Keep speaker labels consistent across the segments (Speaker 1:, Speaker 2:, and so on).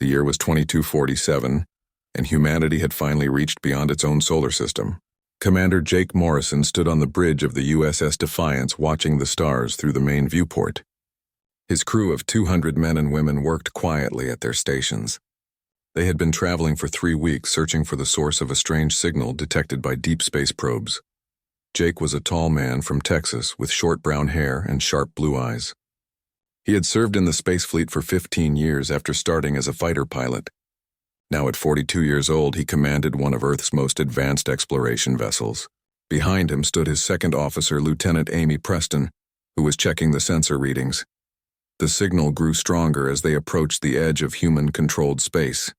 Speaker 1: The year was 2247, and humanity had finally reached beyond its own solar system. Commander Jake Morrison stood on the bridge of the USS Defiance watching the stars through the main viewport. His crew of 200 men and women worked quietly at their stations. They had been traveling for 3 weeks searching for the source of a strange signal detected by deep space probes. Jake was a tall man from Texas with short brown hair and sharp blue eyes. He had served in the space fleet for 15 years after starting as a fighter pilot. Now at 42 years old, he commanded one of Earth's most advanced exploration vessels. Behind him stood his second officer, Lieutenant Amy Preston, who was checking the sensor readings. The signal grew stronger as they approached the edge of human-controlled space.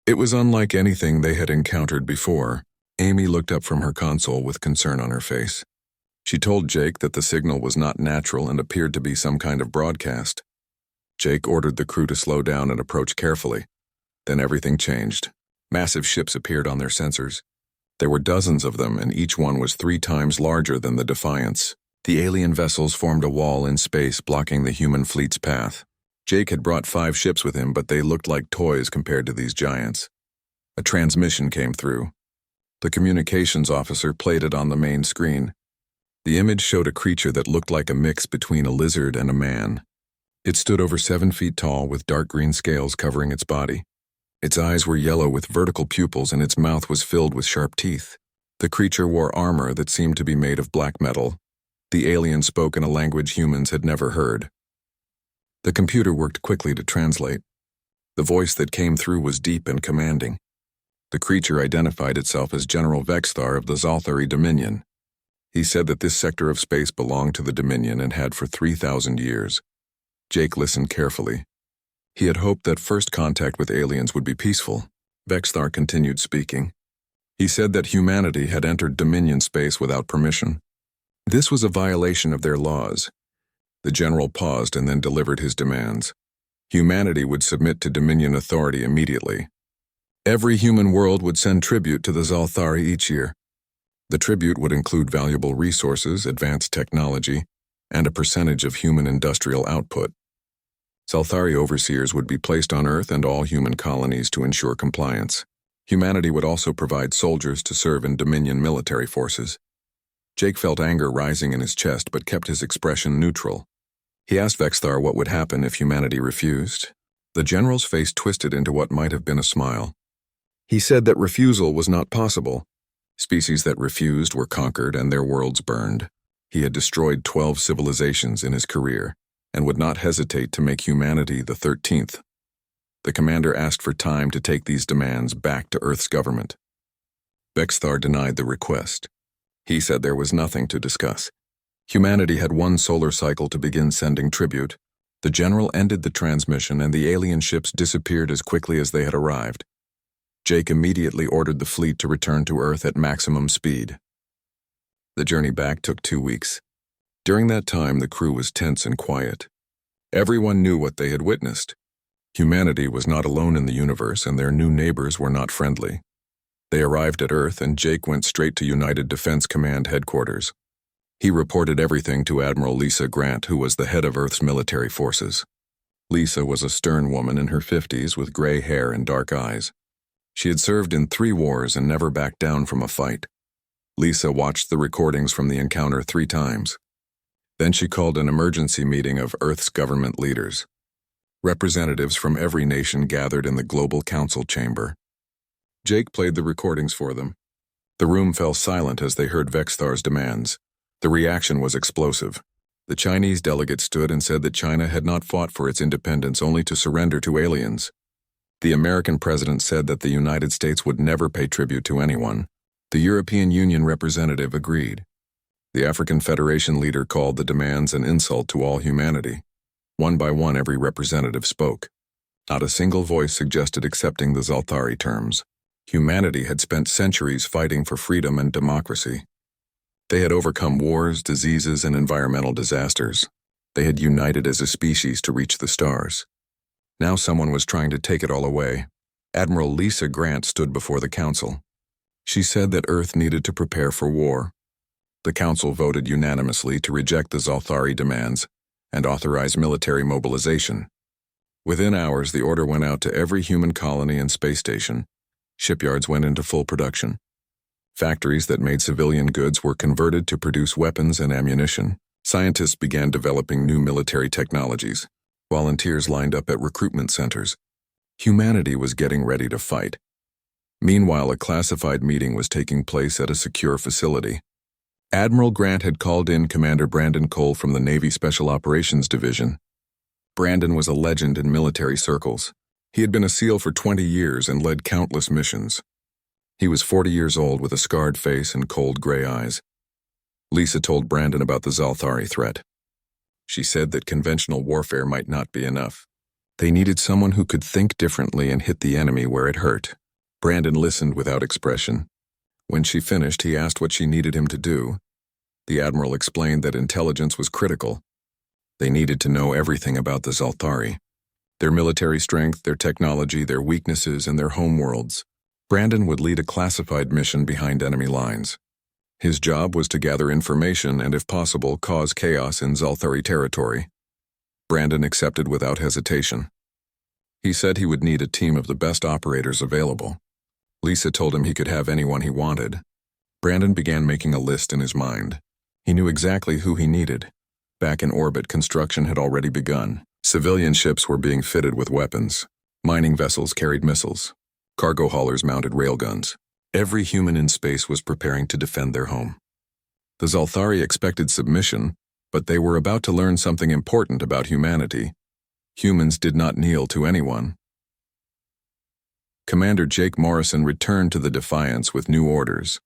Speaker 1: It was unlike anything they had encountered before. Amy looked up from her console with concern on her face. She told Jake that the signal was not natural and appeared to be some kind of broadcast. Jake ordered the crew to slow down and approach carefully. Then everything changed. Massive ships appeared on their sensors. There were dozens of them, and each one was 3 times larger than the Defiance. The alien vessels formed a wall in space, blocking the human fleet's path. Jake had brought 5 ships with him, but they looked like toys compared to these giants. A transmission came through. The communications officer played it on the main screen. The image showed a creature that looked like a mix between a lizard and a man. It stood over 7 feet tall with dark green scales covering its body. Its eyes were yellow with vertical pupils and its mouth was filled with sharp teeth. The creature wore armor that seemed to be made of black metal. The alien spoke in a language humans had never heard. The computer worked quickly to translate. The voice that came through was deep and commanding. The creature identified itself as General Vexthar of the Zalthari Dominion. He said that this sector of space belonged to the Dominion and had for 3,000 years. Jake listened carefully. He had hoped that first contact with aliens would be peaceful. Vexthar continued speaking. He said that humanity had entered Dominion space without permission. This was a violation of their laws. The general paused and then delivered his demands. Humanity would submit to Dominion authority immediately. Every human world would send tribute to the Zalthari each year. The tribute would include valuable resources, advanced technology, and a percentage of human industrial output. Zalthari overseers would be placed on Earth and all human colonies to ensure compliance. Humanity would also provide soldiers to serve in Dominion military forces. Jake felt anger rising in his chest but kept his expression neutral. He asked Vexthar what would happen if humanity refused. The general's face twisted into what might have been a smile. He said that refusal was not possible. Species that refused were conquered and their worlds burned. He had destroyed 12 civilizations in his career and would not hesitate to make humanity the 13th. The commander asked for time to take these demands back to Earth's government. Vexthar denied the request. He said there was nothing to discuss. Humanity had 1 solar cycle to begin sending tribute. The general ended the transmission and the alien ships disappeared as quickly as they had arrived. Jake immediately ordered the fleet to return to Earth at maximum speed. The journey back took 2 weeks. During that time, the crew was tense and quiet. Everyone knew what they had witnessed. Humanity was not alone in the universe, and their new neighbors were not friendly. They arrived at Earth, and Jake went straight to United Defense Command headquarters. He reported everything to Admiral Lisa Grant, who was the head of Earth's military forces. Lisa was a stern woman in her 50s with gray hair and dark eyes. She had served in 3 wars and never backed down from a fight. Lisa watched the recordings from the encounter 3 times. Then she called an emergency meeting of Earth's government leaders. Representatives from every nation gathered in the Global Council chamber. Jake played the recordings for them. The room fell silent as they heard Vexthar's demands. The reaction was explosive. The Chinese delegate stood and said that China had not fought for its independence only to surrender to aliens. The American president said that the United States would never pay tribute to anyone. The European Union representative agreed. The African Federation leader called the demands an insult to all humanity. One by one, every representative spoke. Not a single voice suggested accepting the Zalthari terms. Humanity had spent centuries fighting for freedom and democracy. They had overcome wars, diseases, and environmental disasters. They had united as a species to reach the stars. Now someone was trying to take it all away. Admiral Lisa Grant stood before the council. She said that Earth needed to prepare for war. The council voted unanimously to reject the Zalthari demands and authorize military mobilization. Within hours, the order went out to every human colony and space station. Shipyards went into full production. Factories that made civilian goods were converted to produce weapons and ammunition. Scientists began developing new military technologies. Volunteers lined up at recruitment centers. Humanity was getting ready to fight. Meanwhile, a classified meeting was taking place at a secure facility. Admiral Grant had called in Commander Brandon Cole from the Navy Special Operations Division. Brandon was a legend in military circles. He had been a SEAL for 20 years and led countless missions. He was 40 years old with a scarred face and cold gray eyes. Lisa told Brandon about the Zalthari threat. She said that conventional warfare might not be enough. They needed someone who could think differently and hit the enemy where it hurt. Brandon listened without expression. When she finished, he asked what she needed him to do. The Admiral explained that intelligence was critical. They needed to know everything about the Zalthari. Their military strength, their technology, their weaknesses, and their homeworlds. Brandon would lead a classified mission behind enemy lines. His job was to gather information and, if possible, cause chaos in Zalthari territory. Brandon accepted without hesitation. He said he would need a team of the best operators available. Lisa told him he could have anyone he wanted. Brandon began making a list in his mind. He knew exactly who he needed. Back in orbit, construction had already begun. Civilian ships were being fitted with weapons. Mining vessels carried missiles. Cargo haulers mounted railguns. Every human in space was preparing to defend their home. The Zalthari expected submission, but they were about to learn something important about humanity. Humans did not kneel to anyone. Commander Jake Morrison returned to the Defiance with new orders.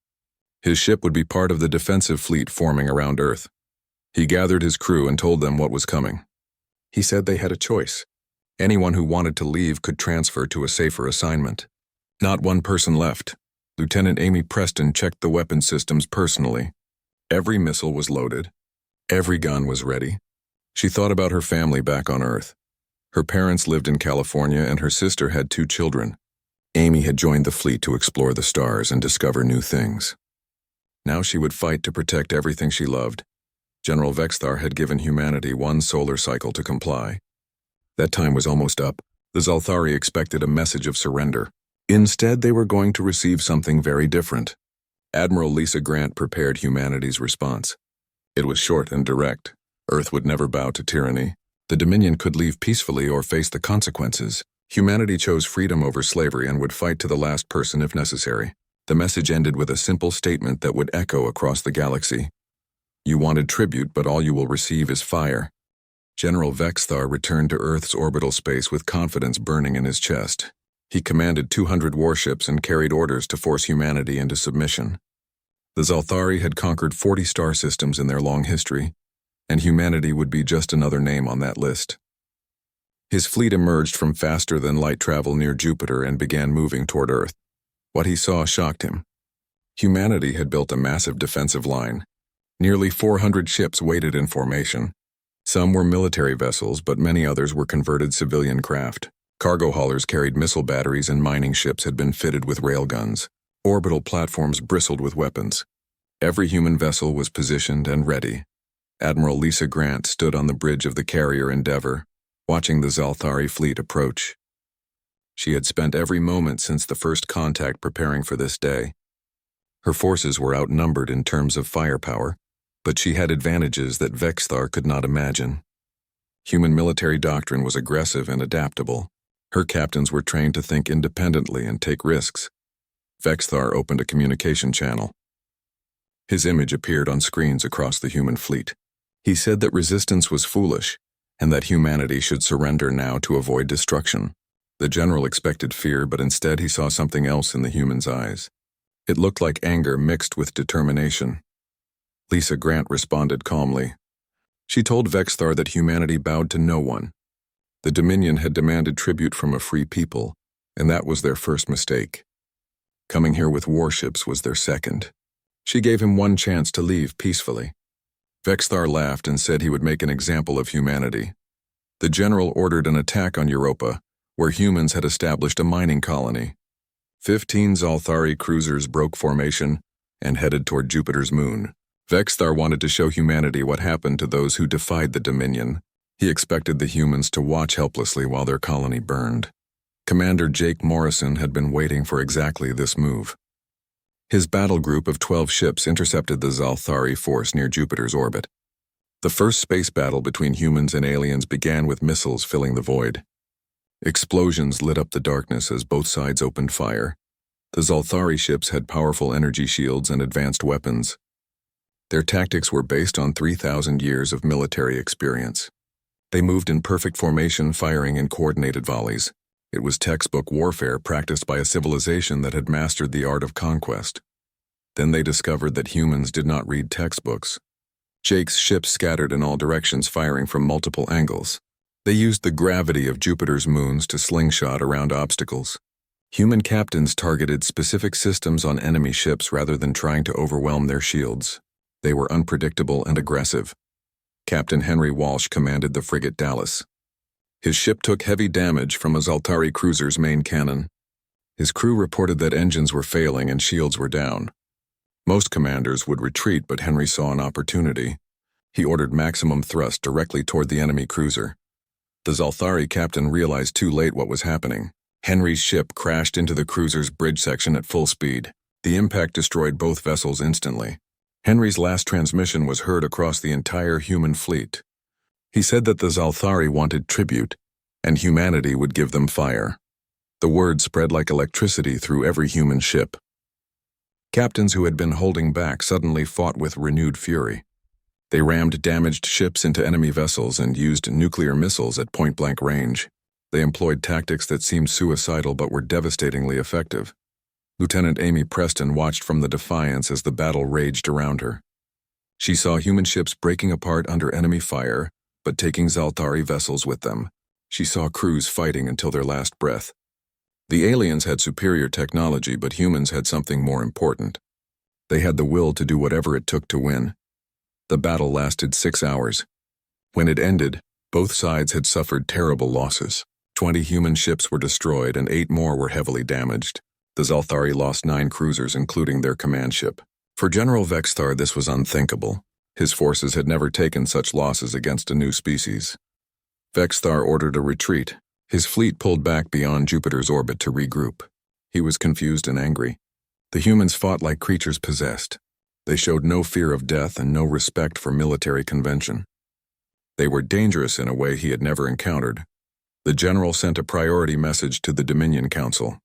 Speaker 1: His ship would be part of the defensive fleet forming around Earth. He gathered his crew and told them what was coming. He said they had a choice. Anyone who wanted to leave could transfer to a safer assignment. Not one person left. Lieutenant Amy Preston checked the weapon systems personally. Every missile was loaded. Every gun was ready. She thought about her family back on Earth. Her parents lived in California and her sister had 2 children. Amy had joined the fleet to explore the stars and discover new things. Now she would fight to protect everything she loved. General Vexthar had given humanity 1 solar cycle to comply. That time was almost up. The Zalthari expected a message of surrender. Instead, they were going to receive something very different. Admiral Lisa Grant prepared humanity's response. It was short and direct. Earth would never bow to tyranny. The Dominion could leave peacefully or face the consequences. Humanity chose freedom over slavery and would fight to the last person if necessary. The message ended with a simple statement that would echo across the galaxy. You wanted tribute, but all you will receive is fire. General Vexthar returned to Earth's orbital space with confidence burning in his chest. He commanded 200 warships and carried orders to force humanity into submission. The Zalthari had conquered 40 star systems in their long history, and humanity would be just another name on that list. His fleet emerged from faster-than-light travel near Jupiter and began moving toward Earth. What he saw shocked him. Humanity had built a massive defensive line. Nearly 400 ships waited in formation. Some were military vessels, but many others were converted civilian craft. Cargo haulers carried missile batteries and mining ships had been fitted with railguns. Orbital platforms bristled with weapons. Every human vessel was positioned and ready. Admiral Lisa Grant stood on the bridge of the carrier Endeavour, watching the Zalthari fleet approach. She had spent every moment since the first contact preparing for this day. Her forces were outnumbered in terms of firepower, but she had advantages that Vexthar could not imagine. Human military doctrine was aggressive and adaptable. Her captains were trained to think independently and take risks. Vexthar opened a communication channel. His image appeared on screens across the human fleet. He said that resistance was foolish, and that humanity should surrender now to avoid destruction. The general expected fear, but instead he saw something else in the human's eyes. It looked like anger mixed with determination. Lisa Grant responded calmly. She told Vexthar that humanity bowed to no one. The Dominion had demanded tribute from a free people, and that was their first mistake. Coming here with warships was their second. She gave him one chance to leave peacefully. Vexthar laughed and said he would make an example of humanity. The general ordered an attack on Europa, where humans had established a mining colony. 15 Zalthari cruisers broke formation and headed toward Jupiter's moon. Vexthar wanted to show humanity what happened to those who defied the Dominion. He expected the humans to watch helplessly while their colony burned. Commander Jake Morrison had been waiting for exactly this move. His battle group of 12 ships intercepted the Zalthari force near Jupiter's orbit. The first space battle between humans and aliens began with missiles filling the void. Explosions lit up the darkness as both sides opened fire. The Zalthari ships had powerful energy shields and advanced weapons. Their tactics were based on 3,000 years of military experience. They moved in perfect formation, firing in coordinated volleys. It was textbook warfare practiced by a civilization that had mastered the art of conquest. Then they discovered that humans did not read textbooks. Jake's ships scattered in all directions, firing from multiple angles. They used the gravity of Jupiter's moons to slingshot around obstacles. Human captains targeted specific systems on enemy ships rather than trying to overwhelm their shields. They were unpredictable and aggressive. Captain Henry Walsh commanded the frigate Dallas. His ship took heavy damage from a Zalthari cruiser's main cannon. His crew reported that engines were failing and shields were down. Most commanders would retreat, but Henry saw an opportunity. He ordered maximum thrust directly toward the enemy cruiser. The Zalthari captain realized too late what was happening. Henry's ship crashed into the cruiser's bridge section at full speed. The impact destroyed both vessels instantly. Henry's last transmission was heard across the entire human fleet. He said that the Zalthari wanted tribute, and humanity would give them fire. The word spread like electricity through every human ship. Captains who had been holding back suddenly fought with renewed fury. They rammed damaged ships into enemy vessels and used nuclear missiles at point-blank range. They employed tactics that seemed suicidal but were devastatingly effective. Lieutenant Amy Preston watched from the Defiance as the battle raged around her. She saw human ships breaking apart under enemy fire, but taking Zalthari vessels with them. She saw crews fighting until their last breath. The aliens had superior technology, but humans had something more important. They had the will to do whatever it took to win. The battle lasted 6 hours. When it ended, both sides had suffered terrible losses. 20 human ships were destroyed and 8 more were heavily damaged. The Zalthari lost 9 cruisers, including their command ship. For General Vexthar, this was unthinkable. His forces had never taken such losses against a new species. Vexthar ordered a retreat. His fleet pulled back beyond Jupiter's orbit to regroup. He was confused and angry. The humans fought like creatures possessed. They showed no fear of death and no respect for military convention. They were dangerous in a way he had never encountered. The general sent a priority message to the Dominion Council.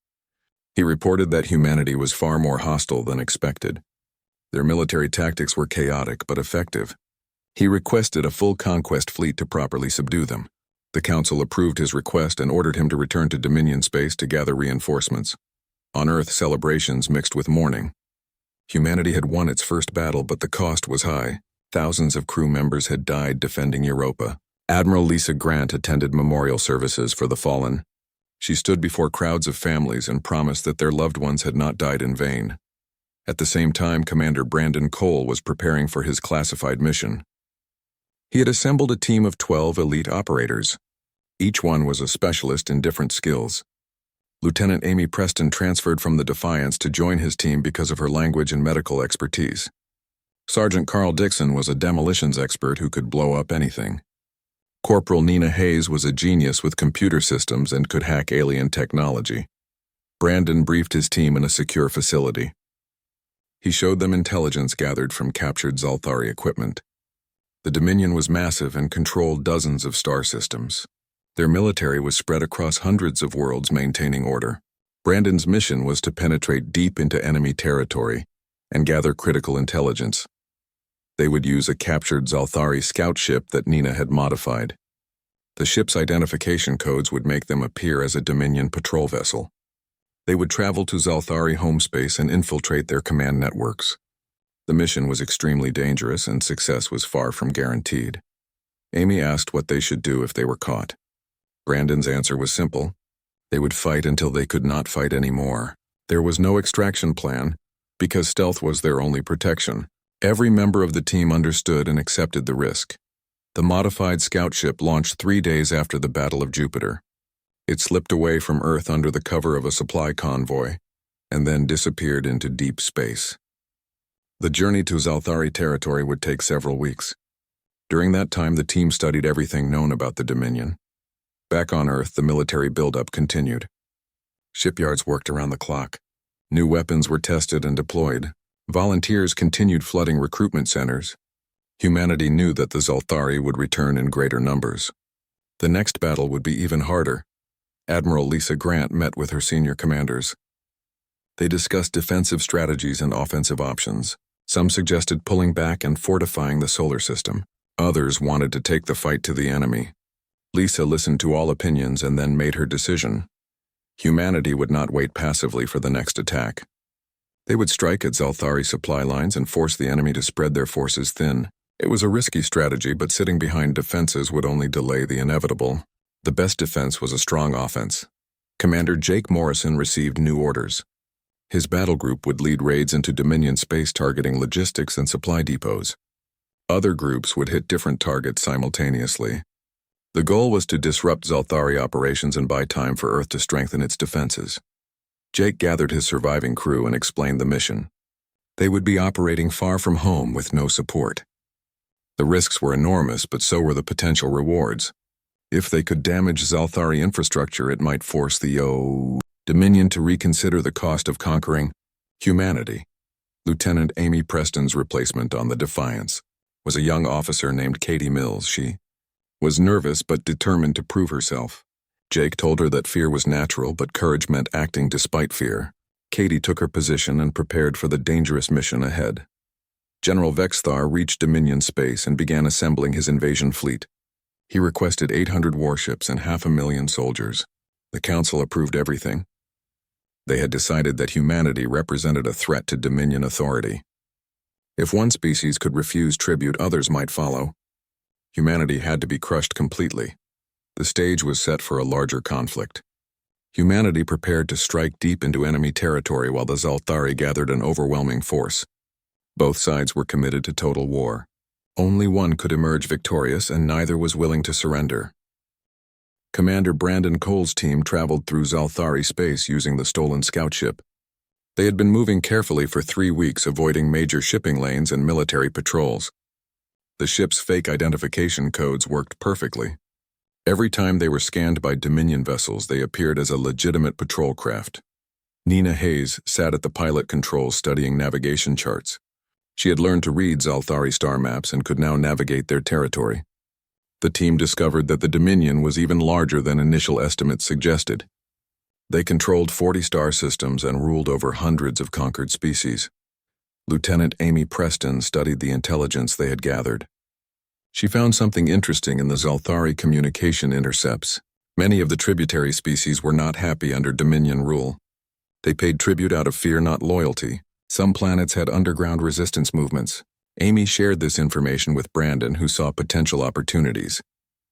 Speaker 1: He reported that humanity was far more hostile than expected. Their military tactics were chaotic but effective. He requested a full conquest fleet to properly subdue them. The council approved his request and ordered him to return to Dominion space to gather reinforcements. On Earth, celebrations mixed with mourning. Humanity had won its first battle, but the cost was high. Thousands of crew members had died defending Europa. Admiral Lisa Grant attended memorial services for the fallen. She stood before crowds of families and promised that their loved ones had not died in vain. At the same time, Commander Brandon Cole was preparing for his classified mission. He had assembled a team of 12 elite operators. Each one was a specialist in different skills. Lieutenant Amy Preston transferred from the Defiance to join his team because of her language and medical expertise. Sergeant Carl Dixon was a demolitions expert who could blow up anything. Corporal Nina Hayes was a genius with computer systems and could hack alien technology. Brandon briefed his team in a secure facility. He showed them intelligence gathered from captured Zalthari equipment. The Dominion was massive and controlled dozens of star systems. Their military was spread across hundreds of worlds maintaining order. Brandon's mission was to penetrate deep into enemy territory and gather critical intelligence. They would use a captured Zalthari scout ship that Nina had modified. The ship's identification codes would make them appear as a Dominion patrol vessel. They would travel to Zalthari home space and infiltrate their command networks. The mission was extremely dangerous and success was far from guaranteed. Amy asked what they should do if they were caught. Brandon's answer was simple. They would fight until they could not fight anymore. There was no extraction plan, because stealth was their only protection. Every member of the team understood and accepted the risk. The modified scout ship launched 3 days after the Battle of Jupiter. It slipped away from Earth under the cover of a supply convoy, and then disappeared into deep space. The journey to Zalthari territory would take several weeks. During that time, the team studied everything known about the Dominion. Back on Earth, the military buildup continued. Shipyards worked around the clock. New weapons were tested and deployed. Volunteers continued flooding recruitment centers. Humanity knew that the Zalthari would return in greater numbers. The next battle would be even harder. Admiral Lisa Grant met with her senior commanders. They discussed defensive strategies and offensive options. Some suggested pulling back and fortifying the solar system. Others wanted to take the fight to the enemy. Lisa listened to all opinions and then made her decision. Humanity would not wait passively for the next attack. They would strike at Zalthari supply lines and force the enemy to spread their forces thin. It was a risky strategy, but sitting behind defenses would only delay the inevitable. The best defense was a strong offense. Commander Jake Morrison received new orders. His battle group would lead raids into Dominion space targeting logistics and supply depots. Other groups would hit different targets simultaneously. The goal was to disrupt Zalthari operations and buy time for Earth to strengthen its defenses. Jake gathered his surviving crew and explained the mission. They would be operating far from home with no support. The risks were enormous, but so were the potential rewards. If they could damage Zalthari infrastructure, it might force the Dominion to reconsider the cost of conquering humanity. Lieutenant Amy Preston's replacement on the Defiance was a young officer named Katie Mills. She was nervous but determined to prove herself. Jake told her that fear was natural, but courage meant acting despite fear. Katie took her position and prepared for the dangerous mission ahead. General Vexthar reached Dominion space and began assembling his invasion fleet. He requested 800 warships and 500,000 soldiers. The Council approved everything. They had decided that humanity represented a threat to Dominion authority. If one species could refuse tribute, others might follow. Humanity had to be crushed completely. The stage was set for a larger conflict. Humanity prepared to strike deep into enemy territory while the Zalthari gathered an overwhelming force. Both sides were committed to total war. Only one could emerge victorious, and neither was willing to surrender. Commander Brandon Cole's team traveled through Zalthari space using the stolen scout ship. They had been moving carefully for 3 weeks, avoiding major shipping lanes and military patrols. The ship's fake identification codes worked perfectly. Every time they were scanned by Dominion vessels, they appeared as a legitimate patrol craft. Nina Hayes sat at the pilot controls studying navigation charts. She had learned to read Zalthari star maps and could now navigate their territory. The team discovered that the Dominion was even larger than initial estimates suggested. They controlled 40 star systems and ruled over hundreds of conquered species. Lieutenant Amy Preston studied the intelligence they had gathered. She found something interesting in the Zalthari communication intercepts. Many of the tributary species were not happy under Dominion rule. They paid tribute out of fear, not loyalty. Some planets had underground resistance movements. Amy shared this information with Brandon, who saw potential opportunities.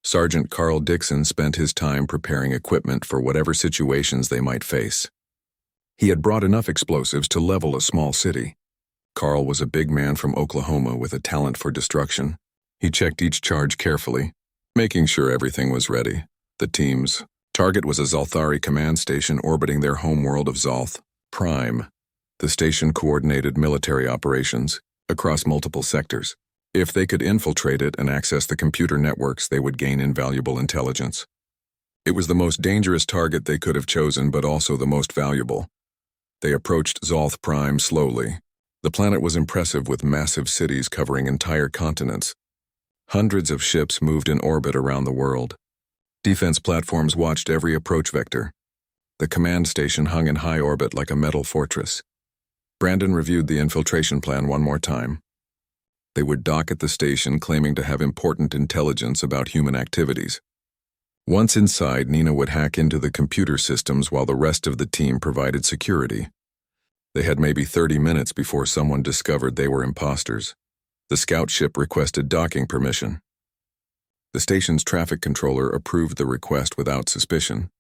Speaker 1: Sergeant Carl Dixon spent his time preparing equipment for whatever situations they might face. He had brought enough explosives to level a small city. Carl was a big man from Oklahoma with a talent for destruction. He checked each charge carefully, making sure everything was ready. The team's target was a Zalthari command station orbiting their homeworld of Zalth Prime. The station coordinated military operations across multiple sectors. If they could infiltrate it and access the computer networks, they would gain invaluable intelligence. It was the most dangerous target they could have chosen, but also the most valuable. They approached Zalth Prime slowly. The planet was impressive, with massive cities covering entire continents. Hundreds of ships moved in orbit around the world. Defense platforms watched every approach vector. The command station hung in high orbit like a metal fortress. Brandon reviewed the infiltration plan one more time. They would dock at the station, claiming to have important intelligence about human activities. Once inside, Nina would hack into the computer systems while the rest of the team provided security. They had maybe 30 minutes before someone discovered they were imposters. The scout ship requested docking permission. The station's traffic controller approved the request without suspicion.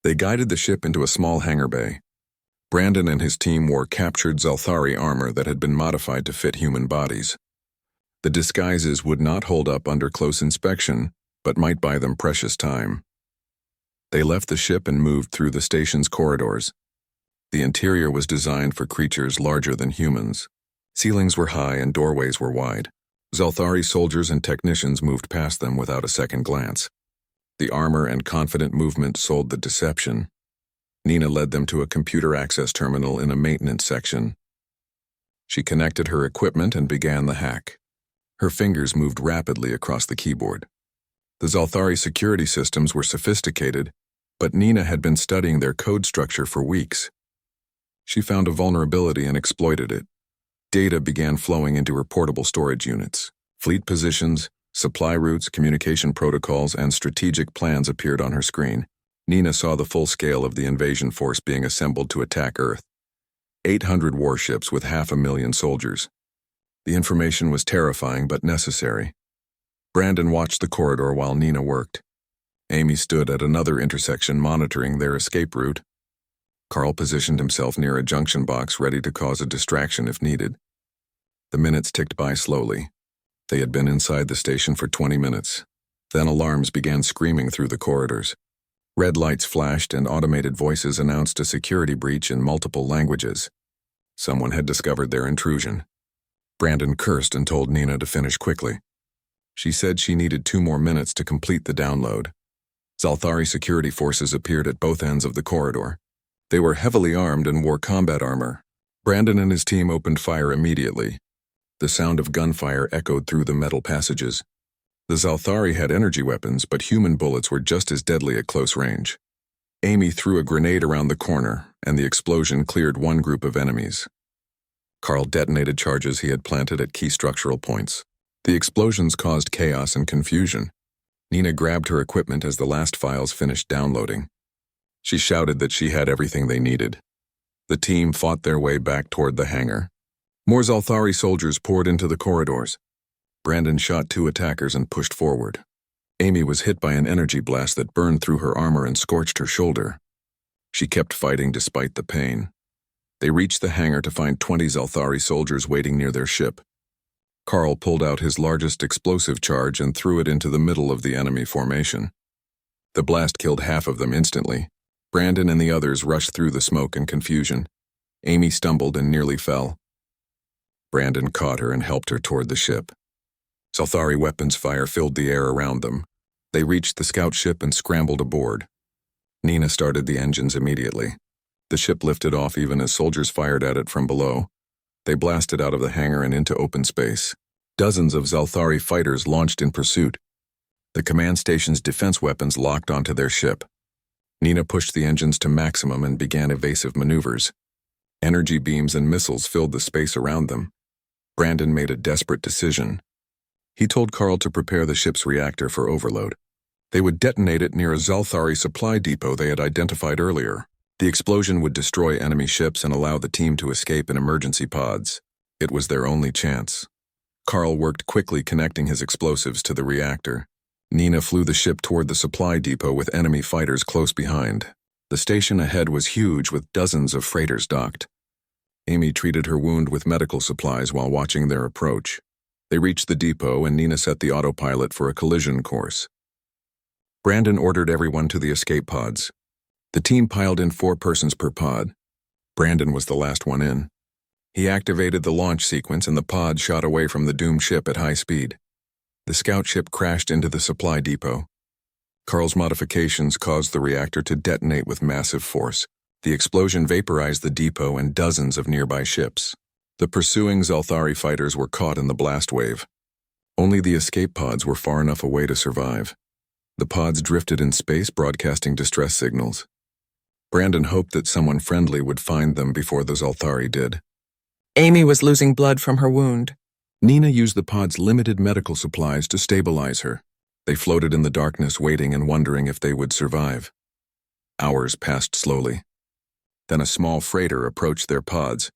Speaker 1: They guided the ship into a small hangar bay. Brandon and his team wore captured Zalthari armor that had been modified to fit human bodies. The disguises would not hold up under close inspection, but might buy them precious time. They left the ship and moved through the station's corridors. The interior was designed for creatures larger than humans. Ceilings were high and doorways were wide. Zalthari soldiers and technicians moved past them without a second glance. The armor and confident movement sold the deception. Nina led them to a computer access terminal in a maintenance section. She connected her equipment and began the hack. Her fingers moved rapidly across the keyboard. The Zalthari security systems were sophisticated, but Nina had been studying their code structure for weeks. She found a vulnerability and exploited it. Data began flowing into her portable storage units. Fleet positions, supply routes, communication protocols, and strategic plans appeared on her screen. Nina saw the full scale of the invasion force being assembled to attack Earth. 800 warships with 500,000 soldiers. The information was terrifying but necessary. Brandon watched the corridor while Nina worked. Amy stood at another intersection monitoring their escape route. Carl positioned himself near a junction box ready to cause a distraction if needed. The minutes ticked by slowly. They had been inside the station for 20 minutes. Then alarms began screaming through the corridors. Red lights flashed and automated voices announced a security breach in multiple languages. Someone had discovered their intrusion. Brandon cursed and told Nina to finish quickly. She said she needed 2 more minutes to complete the download. Zalthari security forces appeared at both ends of the corridor. They were heavily armed and wore combat armor. Brandon and his team opened fire immediately. The sound of gunfire echoed through the metal passages. The Zalthari had energy weapons, but human bullets were just as deadly at close range. Amy threw a grenade around the corner, and the explosion cleared one group of enemies. Carl detonated charges he had planted at key structural points. The explosions caused chaos and confusion. Nina grabbed her equipment as the last files finished downloading. She shouted that she had everything they needed. The team fought their way back toward the hangar. More Zalthari soldiers poured into the corridors. Brandon shot 2 attackers and pushed forward. Amy was hit by an energy blast that burned through her armor and scorched her shoulder. She kept fighting despite the pain. They reached the hangar to find 20 Zalthari soldiers waiting near their ship. Carl pulled out his largest explosive charge and threw it into the middle of the enemy formation. The blast killed half of them instantly. Brandon and the others rushed through the smoke and confusion. Amy stumbled and nearly fell. Brandon caught her and helped her toward the ship. Zalthari weapons fire filled the air around them. They reached the scout ship and scrambled aboard. Nina started the engines immediately. The ship lifted off even as soldiers fired at it from below. They blasted out of the hangar and into open space. Dozens of Zalthari fighters launched in pursuit. The command station's defense weapons locked onto their ship. Nina pushed the engines to maximum and began evasive maneuvers. Energy beams and missiles filled the space around them. Brandon made a desperate decision. He told Carl to prepare the ship's reactor for overload. They would detonate it near a Zalthari supply depot they had identified earlier. The explosion would destroy enemy ships and allow the team to escape in emergency pods. It was their only chance. Carl worked quickly connecting his explosives to the reactor. Nina flew the ship toward the supply depot with enemy fighters close behind. The station ahead was huge with dozens of freighters docked. Amy treated her wound with medical supplies while watching their approach. They reached the depot and Nina set the autopilot for a collision course. Brandon ordered everyone to the escape pods. The team piled in 4 persons per pod. Brandon was the last one in. He activated the launch sequence and the pod shot away from the doomed ship at high speed. The scout ship crashed into the supply depot. Carl's modifications caused the reactor to detonate with massive force. The explosion vaporized the depot and dozens of nearby ships. The pursuing Zalthari fighters were caught in the blast wave. Only the escape pods were far enough away to survive. The pods drifted in space, broadcasting distress signals. Brandon hoped that someone friendly would find them before the Zalthari did.
Speaker 2: Amy was losing blood from her wound.
Speaker 1: Nina used the pod's limited medical supplies to stabilize her. They floated in the darkness, waiting and wondering if they would survive. Hours passed slowly. Then a small freighter approached their pods.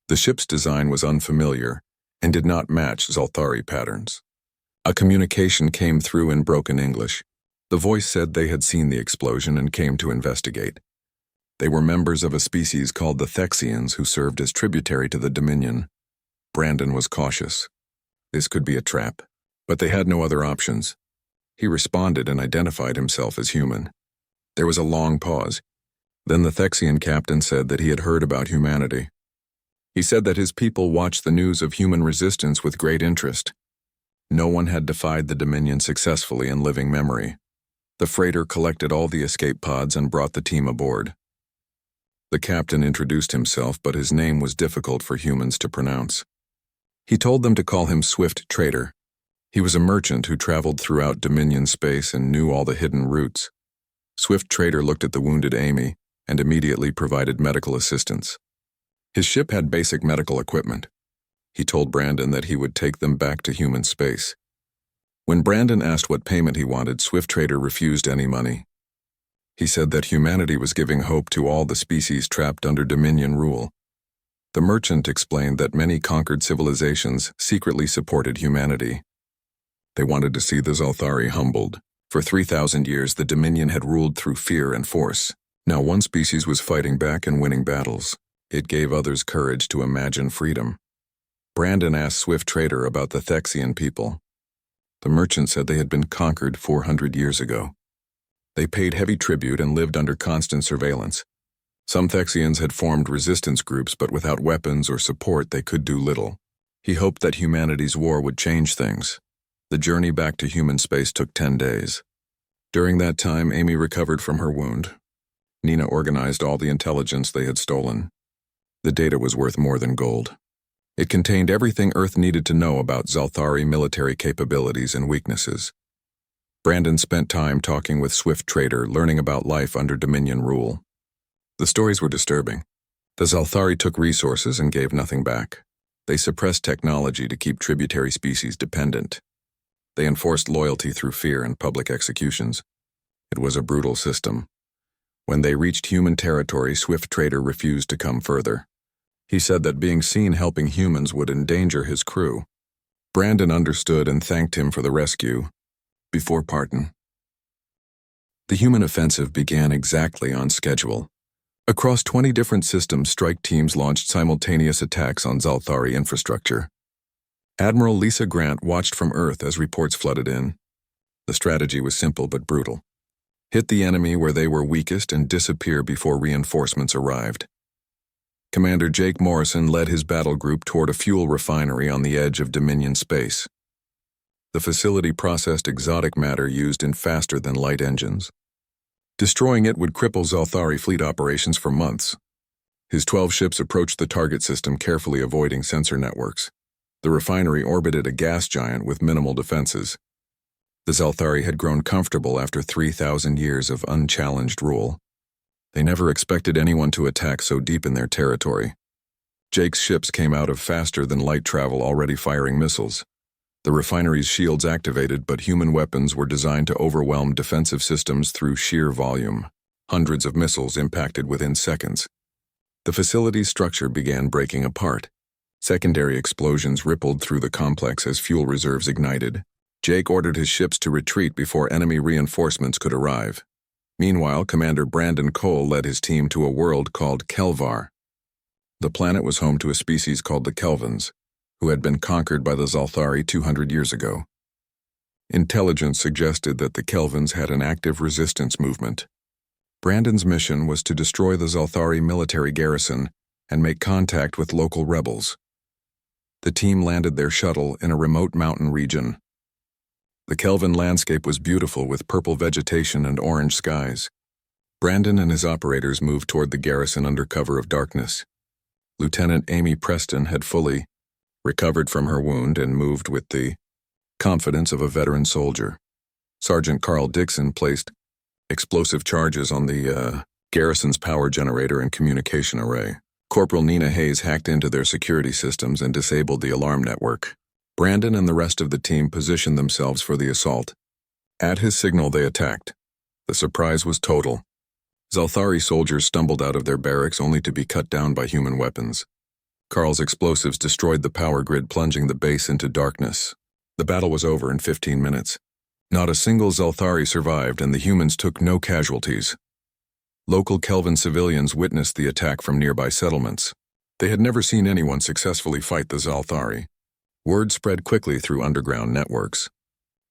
Speaker 1: The ship's design was unfamiliar and did not match Zalthari patterns. A communication came through in broken English. The voice said they had seen the explosion and came to investigate. They were members of a species called the Thexians who served as tributary to the Dominion. Brandon was cautious. This could be a trap, but they had no other options. He responded and identified himself as human. There was a long pause. Then the Thexian captain said that he had heard about humanity. He said that his people watched the news of human resistance with great interest. No one had defied the Dominion successfully in living memory. The freighter collected all the escape pods and brought the team aboard. The captain introduced himself, but his name was difficult for humans to pronounce. He told them to call him Swift Trader. He was a merchant who traveled throughout Dominion space and knew all the hidden routes. Swift Trader looked at the wounded Amy and immediately provided medical assistance. His ship had basic medical equipment. He told Brandon that he would take them back to human space. When Brandon asked what payment he wanted, Swift Trader refused any money. He said that humanity was giving hope to all the species trapped under Dominion rule. The merchant explained that many conquered civilizations secretly supported humanity. They wanted to see the Zalthari humbled. For 3,000 years, the Dominion had ruled through fear and force. Now one species was fighting back and winning battles. It gave others courage to imagine freedom. Brandon asked Swift Trader about the Thexian people. The merchant said they had been conquered 400 years ago. They paid heavy tribute and lived under constant surveillance. Some Thexians had formed resistance groups, but without weapons or support, they could do little. He hoped that humanity's war would change things. The journey back to human space took 10 days. During that time, Amy recovered from her wound. Nina organized all the intelligence they had stolen. The data was worth more than gold. It contained everything Earth needed to know about Zalthari military capabilities and weaknesses. Brandon spent time talking with Swift Trader, learning about life under Dominion rule. The stories were disturbing. The Zalthari took resources and gave nothing back. They suppressed technology to keep tributary species dependent. They enforced loyalty through fear and public executions. It was a brutal system. When they reached human territory, Swift Trader refused to come further. He said that being seen helping humans would endanger his crew. Brandon understood and thanked him for the rescue. Before parting, the human offensive began exactly on schedule. Across 20 different systems, strike teams launched simultaneous attacks on Zalthari infrastructure. Admiral Lisa Grant watched from Earth as reports flooded in. The strategy was simple but brutal. Hit the enemy where they were weakest and disappear before reinforcements arrived. Commander Jake Morrison led his battle group toward a fuel refinery on the edge of Dominion space. The facility processed exotic matter used in faster-than-light engines. Destroying it would cripple Zalthari fleet operations for months. His 12 ships approached the target system, carefully avoiding sensor networks. The refinery orbited a gas giant with minimal defenses. The Zalthari had grown comfortable after 3,000 years of unchallenged rule. They never expected anyone to attack so deep in their territory. Jake's ships came out of faster-than-light travel, already firing missiles. The refinery's shields activated, but human weapons were designed to overwhelm defensive systems through sheer volume. Hundreds of missiles impacted within seconds. The facility's structure began breaking apart. Secondary explosions rippled through the complex as fuel reserves ignited. Jake ordered his ships to retreat before enemy reinforcements could arrive. Meanwhile, Commander Brandon Cole led his team to a world called Kelvar. The planet was home to a species called the Kelvins, who had been conquered by the Zalthari 200 years ago. Intelligence suggested that the Kelvins had an active resistance movement. Brandon's mission was to destroy the Zalthari military garrison and make contact with local rebels. The team landed their shuttle in a remote mountain region. The Kelvin landscape was beautiful with purple vegetation and orange skies. Brandon and his operators moved toward the garrison under cover of darkness. Lieutenant Amy Preston had fully recovered from her wound and moved with the confidence of a veteran soldier. Sergeant Carl Dixon placed explosive charges on the garrison's power generator and communication array. Corporal Nina Hayes hacked into their security systems and disabled the alarm network. Brandon and the rest of the team positioned themselves for the assault. At his signal, they attacked. The surprise was total. Zalthari soldiers stumbled out of their barracks only to be cut down by human weapons. Carl's explosives destroyed the power grid, plunging the base into darkness. The battle was over in 15 minutes. Not a single Zalthari survived, and the humans took no casualties. Local Kelvin civilians witnessed the attack from nearby settlements. They had never seen anyone successfully fight the Zalthari. Word spread quickly through underground networks.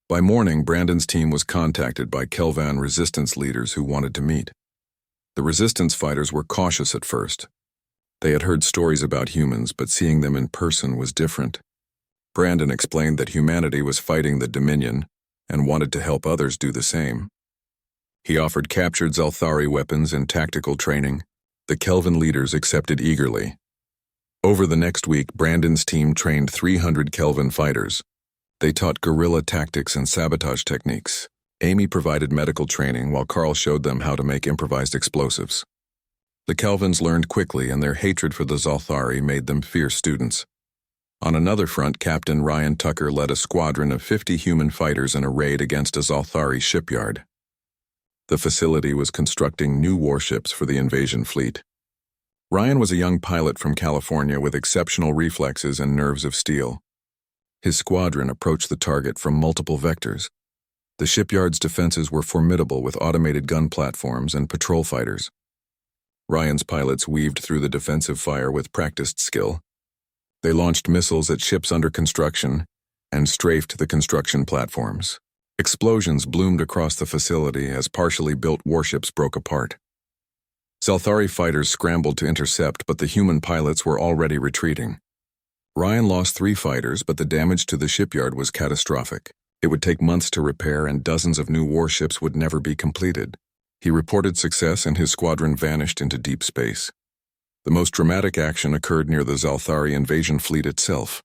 Speaker 1: By morning, Brandon's team was contacted by Kelvan resistance leaders who wanted to meet. The resistance fighters were cautious at first. They had heard stories about humans, but seeing them in person was different. Brandon explained that humanity was fighting the Dominion and wanted to help others do the same. He offered captured Zalthari weapons and tactical training. The Kelvin leaders accepted eagerly. Over the next week, Brandon's team trained 300 Kelvin fighters. They taught guerrilla tactics and sabotage techniques. Amy provided medical training while Carl showed them how to make improvised explosives. The Kelvins learned quickly, and their hatred for the Zalthari made them fierce students. On another front, Captain Ryan Tucker led a squadron of 50 human fighters in a raid against a Zalthari shipyard. The facility was constructing new warships for the invasion fleet. Ryan was a young pilot from California with exceptional reflexes and nerves of steel. His squadron approached the target from multiple vectors. The shipyard's defenses were formidable with automated gun platforms and patrol fighters. Ryan's pilots weaved through the defensive fire with practiced skill. They launched missiles at ships under construction and strafed the construction platforms. Explosions bloomed across the facility as partially built warships broke apart. Zalthari fighters scrambled to intercept, but the human pilots were already retreating. Ryan lost 3 fighters, but the damage to the shipyard was catastrophic. It would take months to repair, and dozens of new warships would never be completed. He reported success, and his squadron vanished into deep space. The most dramatic action occurred near the Zalthari invasion fleet itself.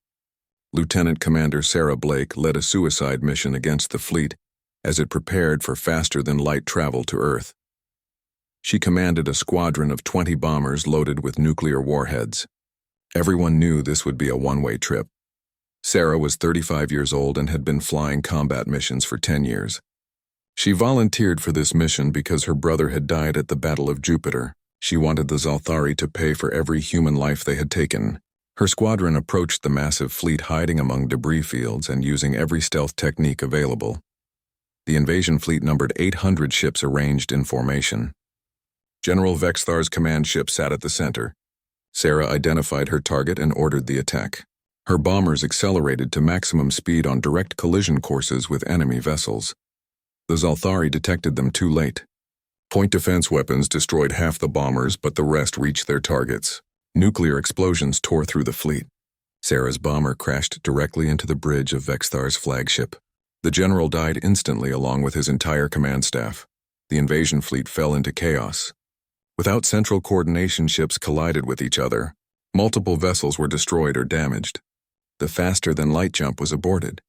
Speaker 1: Lieutenant Commander Sarah Blake led a suicide mission against the fleet as it prepared for faster-than-light travel to Earth. She commanded a squadron of 20 bombers loaded with nuclear warheads. Everyone knew this would be a one-way trip. Sarah was 35 years old and had been flying combat missions for 10 years. She volunteered for this mission because her brother had died at the Battle of Jupiter. She wanted the Zalthari to pay for every human life they had taken. Her squadron approached the massive fleet hiding among debris fields and using every stealth technique available. The invasion fleet numbered 800 ships arranged in formation. General Vexthar's command ship sat at the center. Sarah identified her target and ordered the attack. Her bombers accelerated to maximum speed on direct collision courses with enemy vessels. The Zalthari detected them too late. Point defense weapons destroyed half the bombers, but the rest reached their targets. Nuclear explosions tore through the fleet. Sarah's bomber crashed directly into the bridge of Vexthar's flagship. The general died instantly along with his entire command staff. The invasion fleet fell into chaos. Without central coordination, ships collided with each other. Multiple vessels were destroyed or damaged. The faster-than-light jump was aborted.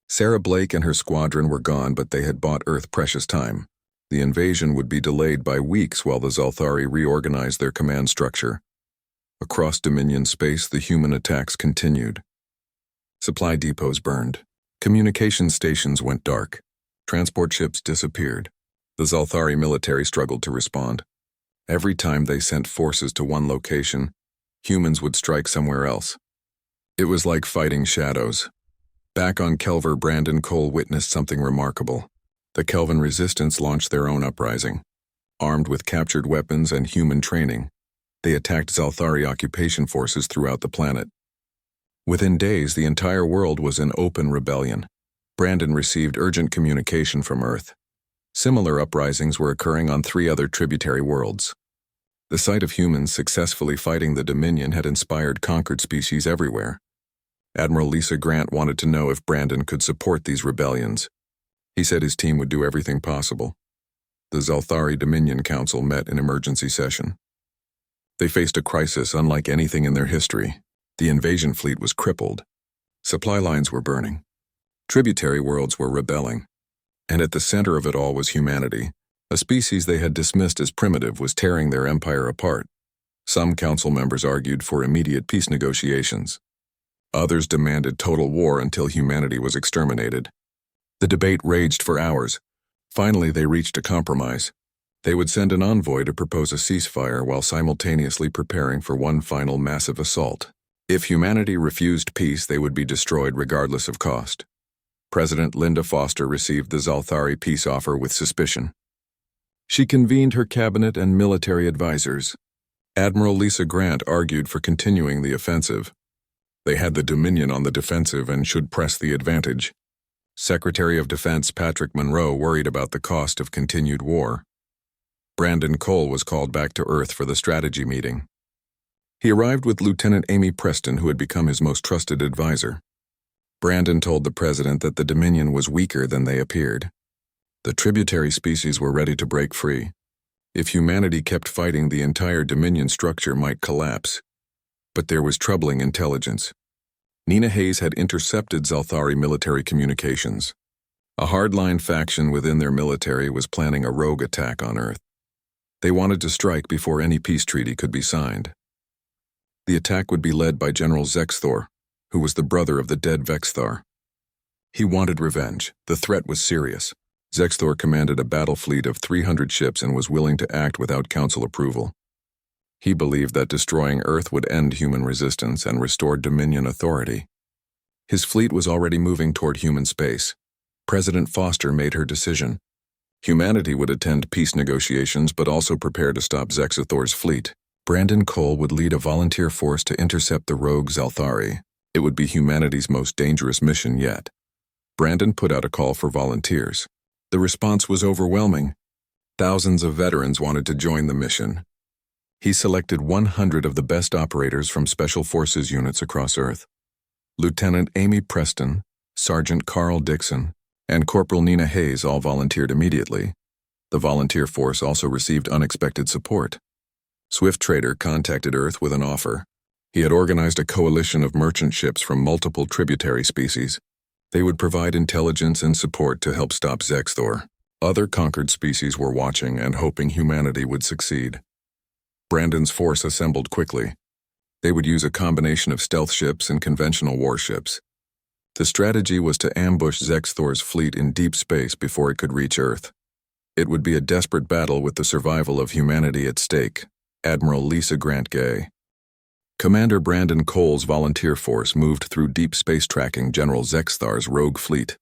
Speaker 1: Sarah Blake and her squadron were gone, but they had bought Earth precious time. The invasion would be delayed by weeks while the Zalthari reorganized their command structure. Across Dominion space, the human attacks continued. Supply depots burned. Communication stations went dark. Transport ships disappeared. The Zalthari military struggled to respond. Every time they sent forces to one location, humans would strike somewhere else. It was like fighting shadows. Back on Kelver, Brandon Cole witnessed something remarkable. The Kelvin resistance launched their own uprising. Armed with captured weapons and human training, they attacked Zalthari occupation forces throughout the planet. Within days, the entire world was in open rebellion. Brandon received urgent communication from Earth. Similar uprisings were occurring on 3 other tributary worlds. The sight of humans successfully fighting the Dominion had inspired conquered species everywhere. Admiral Lisa Grant wanted to know if Brandon could support these rebellions. He said his team would do everything possible. The Zalthari Dominion Council met in emergency session. They faced a crisis unlike anything in their history. The invasion fleet was crippled. Supply lines were burning. Tributary worlds were rebelling. And at the center of it all was humanity. A species they had dismissed as primitive was tearing their empire apart. Some council members argued for immediate peace negotiations. Others demanded total war until humanity was exterminated. The debate raged for hours. Finally, they reached a compromise. They would send an envoy to propose a ceasefire while simultaneously preparing for one final massive assault. If humanity refused peace, they would be destroyed regardless of cost. President Linda Foster received the Zalthari peace offer with suspicion. She convened her cabinet and military advisors. Admiral Lisa Grant argued for continuing the offensive. They had the Dominion on the defensive and should press the advantage. Secretary of Defense Patrick Monroe worried about the cost of continued war. Brandon Cole was called back to Earth for the strategy meeting. He arrived with Lieutenant Amy Preston, who had become his most trusted advisor. Brandon told the president that the Dominion was weaker than they appeared. The tributary species were ready to break free. If humanity kept fighting, the entire Dominion structure might collapse. But there was troubling intelligence. Nina Hayes had intercepted Zalthari military communications. A hardline faction within their military was planning a rogue attack on Earth. They wanted to strike before any peace treaty could be signed. The attack would be led by General Zexthor, who was the brother of the dead Vexthar. He wanted revenge. The threat was serious. Zexthor commanded a battle fleet of 300 ships and was willing to act without council approval. He believed that destroying Earth would end human resistance and restore Dominion authority. His fleet was already moving toward human space. President Foster made her decision. Humanity would attend peace negotiations but also prepare to stop Zexthor's fleet. Brandon Cole would lead a volunteer force to intercept the rogue Zalthari. It would be humanity's most dangerous mission yet. Brandon put out a call for volunteers. The response was overwhelming. Thousands of veterans wanted to join the mission. He selected 100 of the best operators from Special Forces units across Earth. Lieutenant Amy Preston, Sergeant Carl Dixon, and Corporal Nina Hayes all volunteered immediately. The volunteer force also received unexpected support. Swift Trader contacted Earth with an offer. He had organized a coalition of merchant ships from multiple tributary species. They would provide intelligence and support to help stop Zexthor. Other conquered species were watching and hoping humanity would succeed. Brandon's force assembled quickly. They would use a combination of stealth ships and conventional warships. The strategy was to ambush Zexthor's fleet in deep space before it could reach Earth. It would be a desperate battle with the survival of humanity at stake. Admiral Lisa Grant Gay. Commander Brandon Cole's volunteer force moved through deep space tracking General Zexthor's rogue fleet.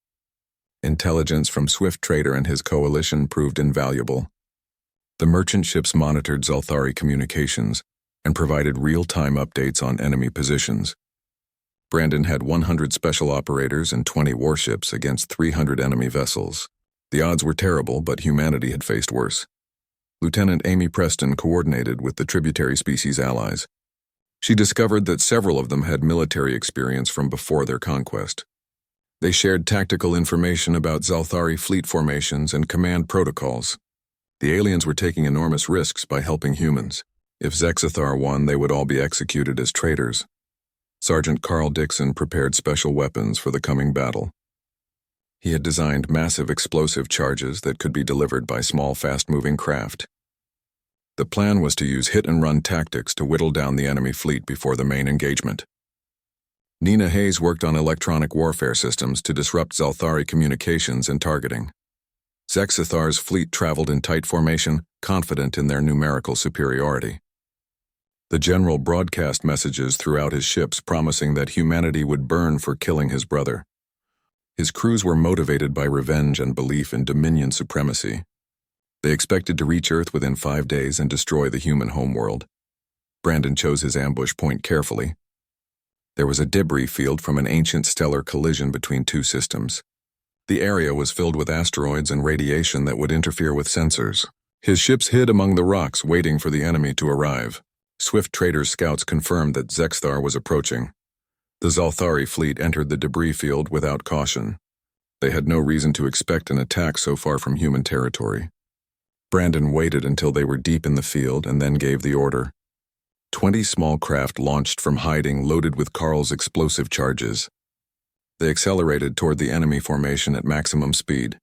Speaker 1: Intelligence from Swift Trader and his coalition proved invaluable. The merchant ships monitored Zalthari communications and provided real-time updates on enemy positions. Brandon had 100 special operators and 20 warships against 300 enemy vessels. The odds were terrible, but humanity had faced worse. Lieutenant Amy Preston coordinated with the tributary species allies. She discovered that several of them had military experience from before their conquest. They shared tactical information about Zalthari fleet formations and command protocols. The aliens were taking enormous risks by helping humans. If Zexthor won, they would all be executed as traitors. Sergeant Carl Dixon prepared special weapons for the coming battle. He had designed massive explosive charges that could be delivered by small, fast-moving craft. The plan was to use hit-and-run tactics to whittle down the enemy fleet before the main engagement. Nina Hayes worked on electronic warfare systems to disrupt Zalthari communications and targeting. Zexthor's fleet traveled in tight formation, confident in their numerical superiority. The general broadcast messages throughout his ships promising that humanity would burn for killing his brother. His crews were motivated by revenge and belief in Dominion supremacy. They expected to reach Earth within 5 days and destroy the human homeworld. Brandon chose his ambush point carefully. There was a debris field from an ancient stellar collision between two systems. The area was filled with asteroids and radiation that would interfere with sensors. His ships hid among the rocks, waiting for the enemy to arrive. Swift Trader's scouts confirmed that Zexthor was approaching. The Zalthari fleet entered the debris field without caution. They had no reason to expect an attack so far from human territory. Brandon waited until they were deep in the field and then gave the order. 20 small craft launched from hiding, loaded with Carl's explosive charges. They accelerated toward the enemy formation at maximum speed.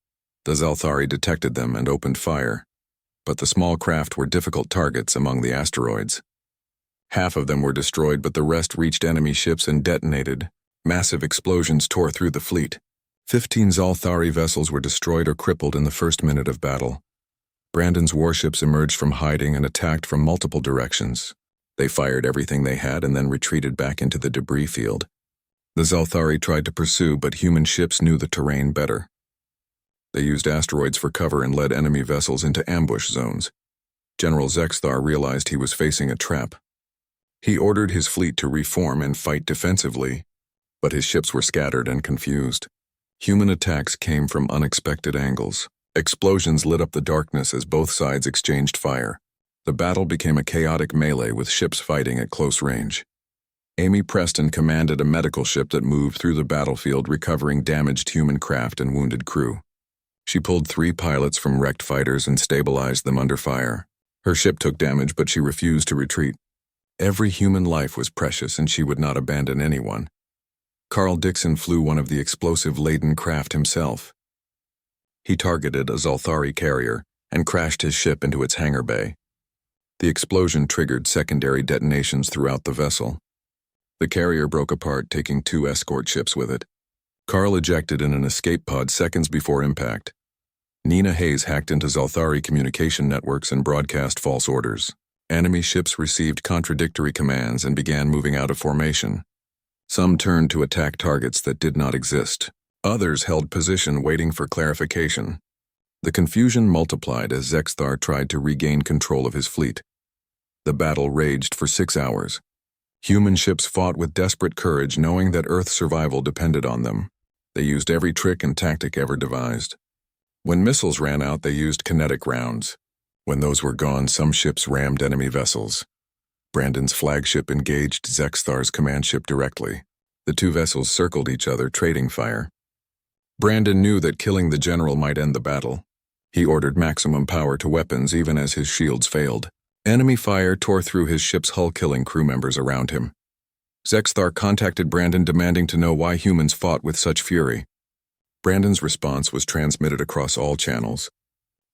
Speaker 1: The Zalthari detected them and opened fire. But the small craft were difficult targets among the asteroids. Half of them were destroyed, but the rest reached enemy ships and detonated. Massive explosions tore through the fleet. 15 Zalthari vessels were destroyed or crippled in the first minute of battle. Brandon's warships emerged from hiding and attacked from multiple directions. They fired everything they had and then retreated back into the debris field. The Zalthari tried to pursue, but human ships knew the terrain better. They used asteroids for cover and led enemy vessels into ambush zones. General Zexthor realized he was facing a trap. He ordered his fleet to reform and fight defensively, but his ships were scattered and confused. Human attacks came from unexpected angles. Explosions lit up the darkness as both sides exchanged fire. The battle became a chaotic melee with ships fighting at close range. Amy Preston commanded a medical ship that moved through the battlefield recovering damaged human craft and wounded crew. She pulled 3 pilots from wrecked fighters and stabilized them under fire. Her ship took damage, but she refused to retreat. Every human life was precious, and she would not abandon anyone. Carl Dixon flew one of the explosive-laden craft himself. He targeted a Zalthari carrier and crashed his ship into its hangar bay. The explosion triggered secondary detonations throughout the vessel. The carrier broke apart, taking 2 escort ships with it. Carl ejected in an escape pod seconds before impact. Nina Hayes hacked into Zalthari communication networks and broadcast false orders. Enemy ships received contradictory commands and began moving out of formation. Some turned to attack targets that did not exist. Others held position waiting for clarification. The confusion multiplied as Zexthar tried to regain control of his fleet. The battle raged for 6 hours. Human ships fought with desperate courage, knowing that Earth's survival depended on them. They used every trick and tactic ever devised. When missiles ran out, they used kinetic rounds. When those were gone, some ships rammed enemy vessels. Brandon's flagship engaged Zexthar's command ship directly. The 2 vessels circled each other, trading fire. Brandon knew that killing the general might end the battle. He ordered maximum power to weapons even as his shields failed. Enemy fire tore through his ship's hull, killing crew members around him. Zexthar contacted Brandon, demanding to know why humans fought with such fury. Brandon's response was transmitted across all channels.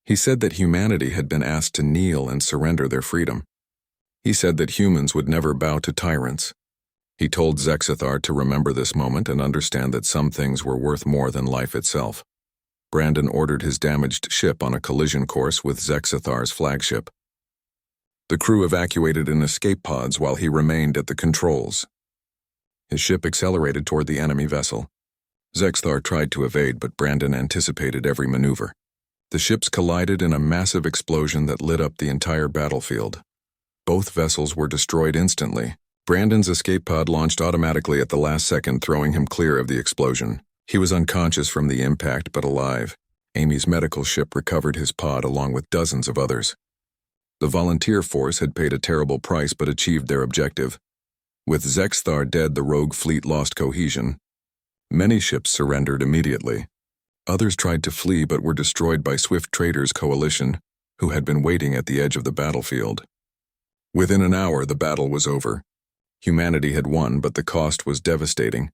Speaker 1: He said that humanity had been asked to kneel and surrender their freedom. He said that humans would never bow to tyrants. He told Zexthar to remember this moment and understand that some things were worth more than life itself. Brandon ordered his damaged ship on a collision course with Zexthar's flagship. The crew evacuated in escape pods while he remained at the controls. His ship accelerated toward the enemy vessel. Zexthar tried to evade, but Brandon anticipated every maneuver. The ships collided in a massive explosion that lit up the entire battlefield. Both vessels were destroyed instantly. Brandon's escape pod launched automatically at the last second, throwing him clear of the explosion. He was unconscious from the impact, but alive. Amy's medical ship recovered his pod along with dozens of others. The volunteer force had paid a terrible price but achieved their objective. With Zexthar dead, the rogue fleet lost cohesion. Many ships surrendered immediately. Others tried to flee but were destroyed by Swift Traders' coalition, who had been waiting at the edge of the battlefield. Within an hour, the battle was over. Humanity had won, but the cost was devastating.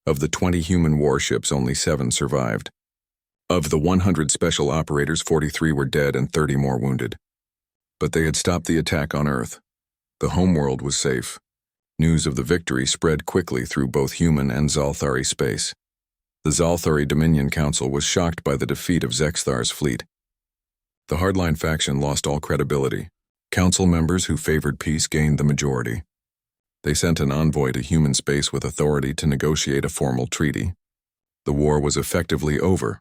Speaker 1: Of the 20 human warships, only 7 survived. Of the 100 special operators, 43 were dead and 30 more wounded. But they had stopped the attack on Earth. The homeworld was safe. News of the victory spread quickly through both human and Zalthari space. The Zalthari Dominion Council was shocked by the defeat of Zexthar's fleet. The hardline faction lost all credibility. Council members who favored peace gained the majority. They sent an envoy to human space with authority to negotiate a formal treaty. The war was effectively over.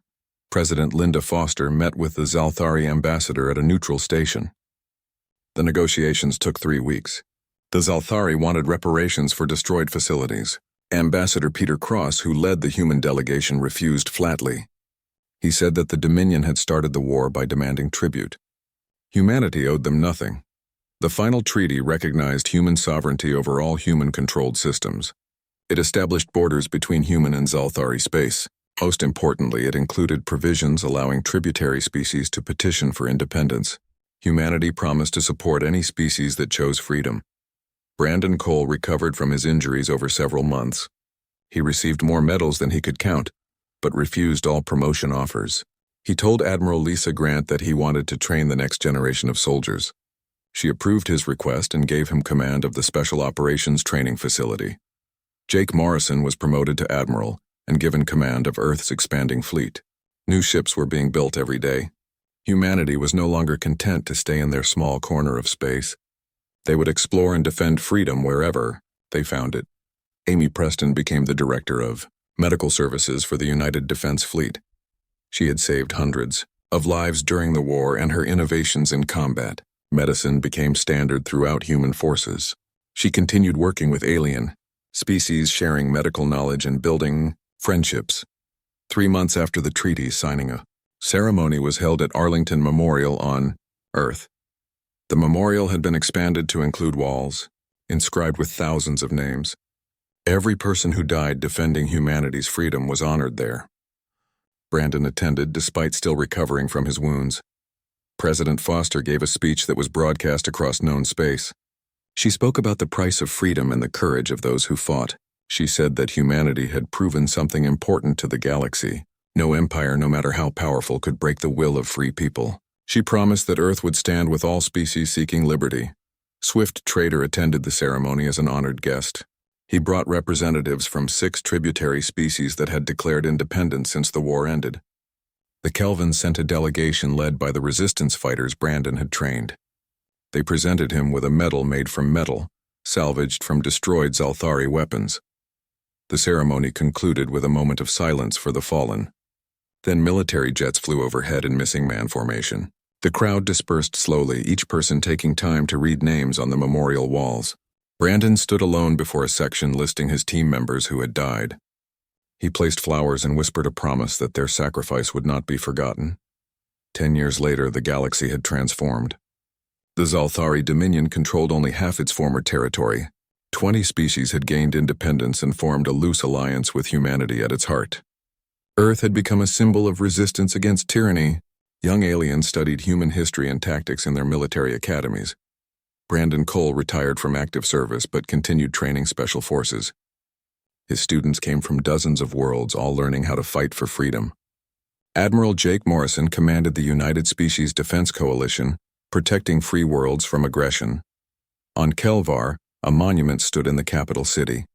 Speaker 1: President Linda Foster met with the Zalthari ambassador at a neutral station. The negotiations took 3 weeks. The Zalthari wanted reparations for destroyed facilities. Ambassador Peter Cross, who led the human delegation, refused flatly. He said that the Dominion had started the war by demanding tribute. Humanity owed them nothing. The final treaty recognized human sovereignty over all human-controlled systems. It established borders between human and Zalthari space. Most importantly, it included provisions allowing tributary species to petition for independence. Humanity promised to support any species that chose freedom. Brandon Cole recovered from his injuries over several months. He received more medals than he could count, but refused all promotion offers. He told Admiral Lisa Grant that he wanted to train the next generation of soldiers. She approved his request and gave him command of the Special Operations Training Facility. Jake Morrison was promoted to Admiral and given command of Earth's expanding fleet. New ships were being built every day. Humanity was no longer content to stay in their small corner of space. They would explore and defend freedom wherever they found it. Amy Preston became the director of medical services for the United Defense Fleet. She had saved hundreds of lives during the war, and her innovations in combat medicine became standard throughout human forces. She continued working with alien species, sharing medical knowledge and building friendships. 3 months after the treaty signing, a ceremony was held at Arlington Memorial on Earth. The memorial had been expanded to include walls, inscribed with thousands of names. Every person who died defending humanity's freedom was honored there. Brandon attended despite still recovering from his wounds. President Foster gave a speech that was broadcast across known space. She spoke about the price of freedom and the courage of those who fought. She said that humanity had proven something important to the galaxy. No empire, no matter how powerful, could break the will of free people. She promised that Earth would stand with all species seeking liberty. Swift Trader attended the ceremony as an honored guest. He brought representatives from 6 tributary species that had declared independence since the war ended. The Kelvins sent a delegation led by the resistance fighters Brandon had trained. They presented him with a medal made from metal, salvaged from destroyed Zalthari weapons. The ceremony concluded with a moment of silence for the fallen. Then military jets flew overhead in missing man formation. The crowd dispersed slowly, each person taking time to read names on the memorial walls. Brandon stood alone before a section listing his team members who had died. He placed flowers and whispered a promise that their sacrifice would not be forgotten. 10 years later, the galaxy had transformed. The Zalthari Dominion controlled only half its former territory. 20 species had gained independence and formed a loose alliance with humanity at its heart. Earth had become a symbol of resistance against tyranny. Young aliens studied human history and tactics in their military academies. Brandon Cole retired from active service but continued training special forces. His students came from dozens of worlds, all learning how to fight for freedom. Admiral Jake Morrison commanded the United Species Defense Coalition, protecting free worlds from aggression. On Kelvar, a monument stood in the capital city.